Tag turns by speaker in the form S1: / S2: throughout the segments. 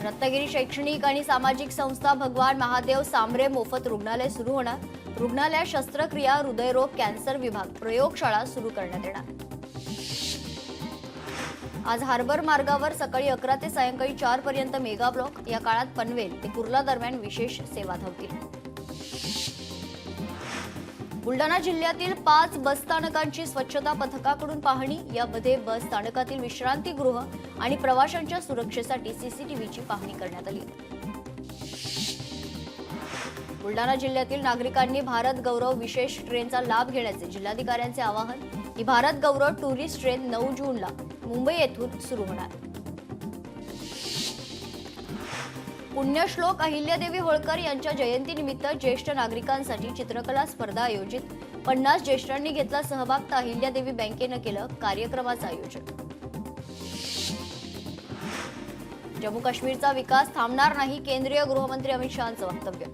S1: रत्नागिरी शैक्षणिक आणि सामाजिक संस्था भगवान महादेव सांबरे मोफत रुग्णालय सुरू होणार। रुग्णालयात शस्त्रक्रिया, हृदयरोग, कॅन्सर विभाग, प्रयोगशाळा सुरू करण्यात येणार। आज हार्बर मार्गावर सकाळी 11 ते सायंकाळी 4 पर्यंत मेगा ब्लॉक। या काळात पनवेल ते कुर्ला दरम्यान विशेष सेवा धावतील। बुलढाणा जिल्ह्यातील 5 बस स्थानकांची स्वच्छता पथकाकडून पाहणी। यामध्ये बस स्थानकातील विश्रांतीगृह आणि प्रवाशांच्या सुरक्षेसाठी सीसीटीव्हीची पाहणी करण्यात आली। बुलढाणा जिल्ह्यातील नागरिकांनी भारत गौरव विशेष ट्रेनचा लाभ घेण्याचे जिल्हाधिकाऱ्यांचे आवाहन। ही भारत गौरव टुरिस्ट ट्रेन 9 जूनला मुंबई येथून सुरू होणार। पुण्यश्लोक अहिल्यादेवी होळकर यांच्या जयंतीनिमित्त ज्येष्ठ नागरिकांसाठी चित्रकला स्पर्धा आयोजित। 50 ज्येष्ठांनी घेतला सहभाग, तर अहिल्यादेवी बँकेनं केलं कार्यक्रमाचं आयोजन। जम्मू काश्मीरचा विकास थांबणार नाही, केंद्रीय गृहमंत्री अमित शहांचं वक्तव्य।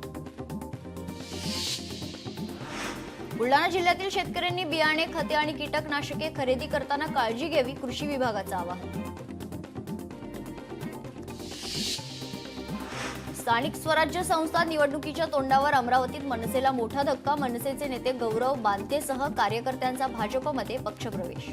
S1: बुलढाणा जिल्ह्यातील शेतकऱ्यांनी बियाणे, खते आणि कीटकनाशके खरेदी करताना काळजी घ्यावी, कृषी विभागाचं आवाहन। स्थानिक स्वराज्य संस्था निवडणुकीच्या तोंडावर अमरावतीत मनसेला मोठा धक्का। मनसेचे नेते गौरव बांतेसह कार्यकर्त्यांचा भाजपमध्ये पक्षप्रवेश।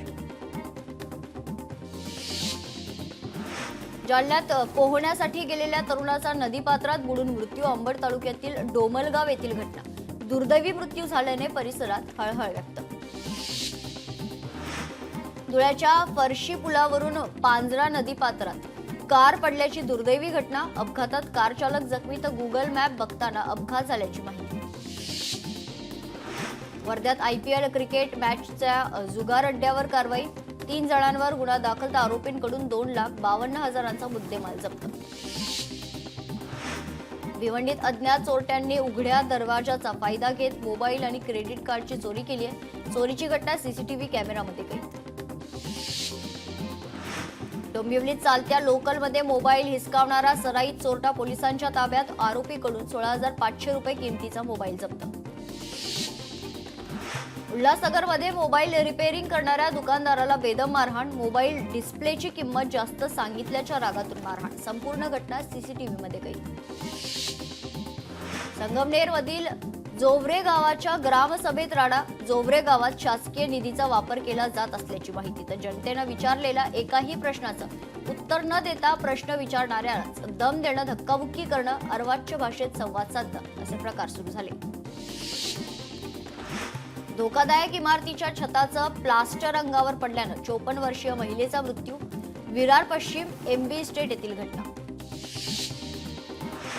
S1: जालन्यात पोहण्यासाठी गेलेल्या तरुणाचा नदीपात्रात बुडून मृत्यू। अंबड तालुक्यातील डोमलगाव येथील घटना। दुर्दैवी मृत्यू झाल्याने परिसरात हळहळ व्यक्त। धुळ्याच्या फरशी पुलावरून पांजरा नदीपात्रात कार पडल्याची दुर्दैवी घटना। अपघातात कार चालक जखमी, तर गुगल मॅप बघताना अपघात झाल्याची माहिती। वर्ध्यात आयपीएल क्रिकेट मॅचच्या जुगार अड्ड्यावर कारवाई। 3 जणांवर गुन्हा दाखल, तर आरोपींकडून 2,52,000चा मुद्देमाल जप्त। भिवंडीत अज्ञात चोरट्यांनी उघड्या दरवाजाचा फायदा घेत मोबाईल आणि क्रेडिट कार्डची चोरी केली आहे। चोरीची घटना सीसीटीव्ही कॅमेरामध्ये कैद। डोंबिवलीत चालत्या लोकलमध्ये मोबाईल हिसकावणारा सराईत चोरटा पोलिसांच्या ताब्यात। आरोपीकडून 16,500 रुपये किमतीचा मोबाईल जप्त। उल्हासनगरमध्ये मोबाईल रिपेअरिंग करणाऱ्या दुकानदाराला बेदम मारहाण। मोबाईल डिस्प्लेची किंमत जास्त सांगितल्याच्या रागातून मारहाण। संपूर्ण घटना सीसीटीव्हीमध्ये कैद। संगमनेरमधील जोवरे गावाच्या ग्रामसभेत राडा। जोवरे गावात शासकीय निधीचा वापर केला जात असल्याची माहिती, तर जनतेनं विचारलेल्या एकाही प्रश्नाचं उत्तर न देता प्रश्न विचारणाऱ्यालाच दम देणं, धक्काबुक्की करणं, अर्वाच्य भाषेत संवाद साधणं असे प्रकार सुरू झाले। धोकादायक इमारतीच्या छताचं प्लास्टर अंगावर पडल्यानं 54 वर्षीय महिलेचा मृत्यू। विरार पश्चिम एमबी इस्टेट येथील घटना।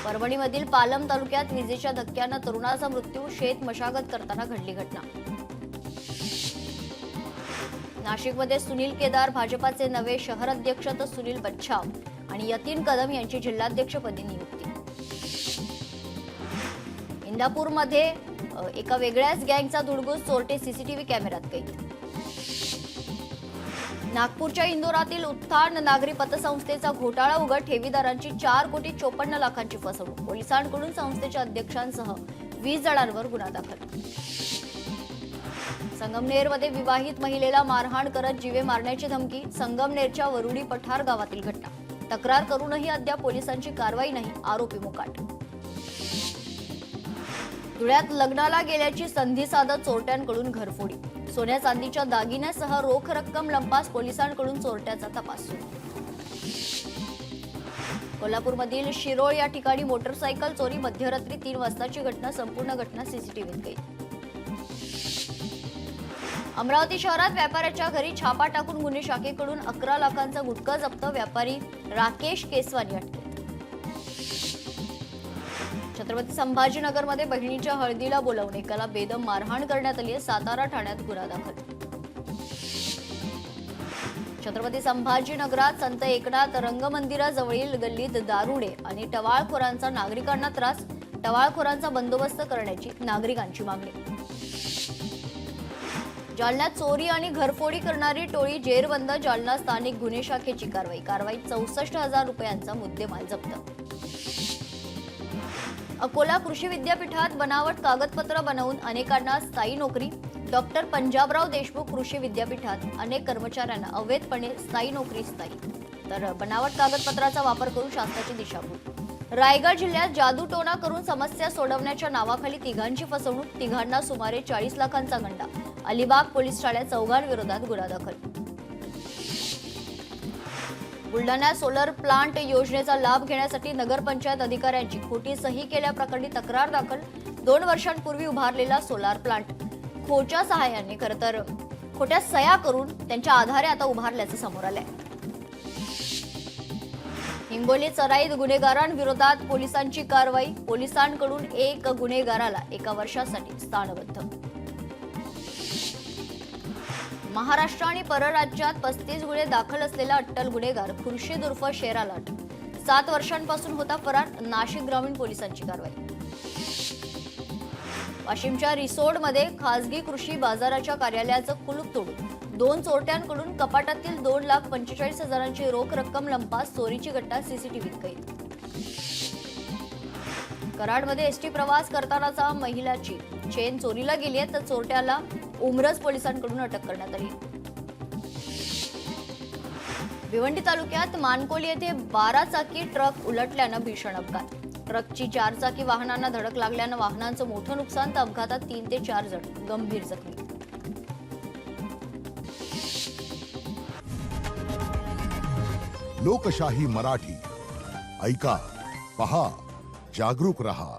S1: परभणीमधील पालम तालुक्यात विजेच्या धक्क्यानं तरुणाचा मृत्यू। शेत मशागत करताना घडली घटना। नाशिकमध्ये सुनील केदार भाजपाचे नवे शहर अध्यक्ष, तर सुनील बच्छाव आणि यतीन कदम यांची जिल्हाध्यक्षपदी नियुक्ती। इंदापूरमध्ये एका वेगळ्याच गँगचा धुडगूस, चोरटे सीसीटीव्ही कॅमेऱ्यात कैद। नागपूरच्या इंदोरातील उत्थान नागरी पतसंस्थेचा घोटाळा उघड। ठेवीदारांची 4,54,00,000ची फसवणूक। पोलिसांकडून संस्थेच्या अध्यक्षांसह 20 जणांवर गुन्हा दाखल। संगमनेरमध्ये विवाहित महिलेला मारहाण करत जीवे मारण्याची धमकी। संगमनेरच्या वरुडी पठार गावातील घटना। तक्रार करूनही अद्याप पोलिसांची कारवाई नाही, आरोपी मोकाट। धुळ्यात लग्नाला गेल्याची संधी साधत चोरट्यांकडून घरफोडी। सोन्या चांदीच्या दागिन्यासह रोख रक्कम लंपास, पोलिसांकडून चोरट्याचा तपास सुरू। कोल्हापूरमधील शिरोळ या ठिकाणी मोटरसायकल चोरी। मध्यरात्री 3 वाजताची घटना। संपूर्ण घटना सीसीटीव्हीत कैद। अमरावती शहरात व्यापाऱ्याच्या घरी छापा टाकून गुन्हे शाखेकडून 11 लाखांचा गुटखा जप्त। व्यापारी राकेश केसवानी अटकेत। छत्रपती संभाजीनगरमध्ये बहिणीच्या हळदीला बोलावून एकाला बेदम मारहाण करण्यात आली आहे। सातारा ठाण्यात गुन्हा दाखल। छत्रपती संभाजीनगरात संत एकनाथ रंगमंदिराजवळील गल्लीत दारुडे आणि टवाळखोरांचा नागरिकांना त्रास। टवाळखोरांचा बंदोबस्त करण्याची नागरिकांची मागणी। जालन्यात चोरी आणि घरफोडी करणारी टोळी जेरबंद। जालना स्थानिक गुन्हे शाखेची कारवाईत 64,000 रुपयांचा मुद्देमाल जप्त। अकोला कृषी विद्यापीठात बनावट कागदपत्र बनवून अनेकांना स्थायी नोकरी। डॉक्टर पंजाबराव देशमुख कृषी विद्यापीठात अनेक कर्मचाऱ्यांना अवैधपणे स्थायी नोकरी तर बनावट कागदपत्राचा वापर करून शासनाची दिशाभूल. रायगड जिल्ह्यात जादूटोणा करून समस्या सोडवण्याच्या नावाखाली तिघांची फसवणूक, तिघांना सुमारे 40 लाखांचा गंडा. अलिबाग पोलीस ठाण्यात चौघांविरोधात गुन्हा दाखल. बुलढाण्यात सोलर प्लांट योजनेचा लाभ घेण्यासाठी नगरपंचायत अधिकाऱ्यांची खोटी सही केल्याप्रकरणी तक्रार दाखल. 2 वर्षांपूर्वी उभारलेला सोलार प्लांट खोच्या सहाय्याने खरं तर खोट्या सह्या करून त्यांच्या आधारे आता उभारल्याचं समोर आलंय. हिंगोली चराईत गुन्हेगारांविरोधात पोलिसांची कारवाई. पोलिसांकडून 1 गुन्हेगाराला 1 वर्षासाठी स्थानबद्ध. महाराष्ट्र आणि परराज्यात 35 गुन्हे दाखल असलेला अट्टल गुन्हेगार खुर्शीद उर्फ शेराला 7 वर्षांपासून होता फरार. नाशिक ग्रामीण पोलिसांची कारवाई. वाशिमच्या रिसोडमध्ये खासगी कृषी बाजाराच्या कार्यालयाचं कुलूप तोडून 2 चोरट्यांकडून कपाटातील 2,45,000ची रोख रक्कम लंपास. चोरीची घटना सीसीटीव्हीत कैद. कराडमध्ये एसटी प्रवास करतानाचा महिलाची चेन चोरीला गेली आहे, तर चोरट्याला उमरज पोलिसांकडून अटक करण्यात आली. भिवंडी तालुक्यात मानकोली येथे 12 चाकी ट्रक उलटल्यानं भीषण अपघात. ट्रकची 4 चाकी वाहनांना धडक लागल्यानं वाहनांचं मोठं नुकसान, तर अपघातात 3 ते 4 जण गंभीर जखमी.
S2: लोकशाही मराठी ऐका, पहा, जागरूक रहा.